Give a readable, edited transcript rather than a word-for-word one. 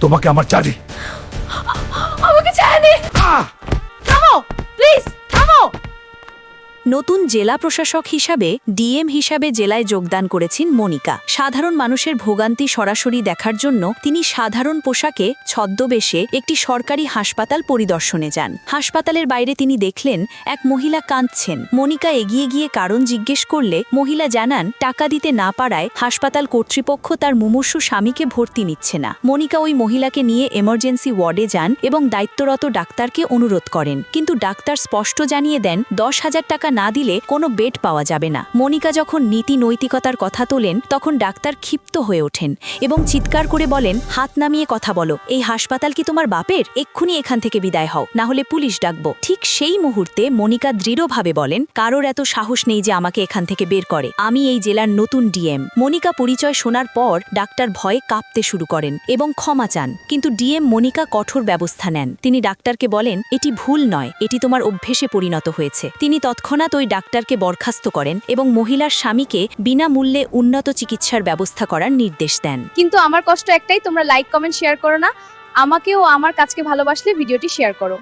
তোমাকে আমার চাই। আমাকে চায়নি। থামো প্লিজ, থামো। নতুন জেলা প্রশাসক হিসাবে ডিএম হিসাবে জেলায় যোগদান করেছেন মনিকা। সাধারণ মানুষের ভোগান্তি সরাসরি দেখার জন্য তিনি সাধারণ পোশাকে ছদ্মবেশে একটি সরকারি হাসপাতাল পরিদর্শনে যান। হাসপাতালের বাইরে তিনি দেখলেন এক মহিলা কাঁদছেন। মনিকা এগিয়ে গিয়ে কারণ জিজ্ঞেস করলে মহিলা জানান টাকা দিতে না পারায় হাসপাতাল কর্তৃপক্ষ তার মুমূর্ষু স্বামীকে ভর্তি নিচ্ছে না। মনিকা ওই মহিলাকে নিয়ে এমার্জেন্সি ওয়ার্ডে যান এবং দায়িত্বরত ডাক্তারকে অনুরোধ করেন, কিন্তু ডাক্তার স্পষ্ট জানিয়ে দেন 10,000 টাকা না দিলে কোনো বেড পাওয়া যাবে না। মনিকা যখন নীতি নৈতিকতার কথা তোলেন তখন ডাক্তার ক্ষিপ্ত হয়ে ওঠেন এবং চিৎকার করে বলেন, হাত নামিয়ে কথা বলো, এই হাসপাতাল কি তোমার বাপের? এক্ষুনি এখান থেকে বিদায় হও, না হলে পুলিশ ডাকবো। ঠিক সেই মুহূর্তে মনিকা দৃঢ়ভাবে বলেন, কারোর এত সাহস নেই যে আমাকে এখান থেকে বের করে, আমি এই জেলার নতুন ডিএম। মনিকা পরিচয় শোনার পর ডাক্তার ভয়ে কাঁপতে শুরু করেন এবং ক্ষমা চান, কিন্তু ডিএম মনিকা কঠোর ব্যবস্থা নেন। তিনি ডাক্তারকে বলেন, এটি ভুল নয়, এটি তোমার অভ্যেসে পরিণত হয়েছে। তিনি তৎক্ষণাৎ ওই ডাক্তারকে বরখাস্ত করেন এবং মহিলার স্বামীকে বিনামূল্যে উন্নত চিকিৎসার ব্যবস্থা করার নির্দেশ দেন। কিন্তু আমার কষ্ট একটাই, তোমরা লাইক কমেন্ট শেয়ার করো না। আমাকেও আমার কাজকে ভালোবাসলে ভিডিওটি শেয়ার করো।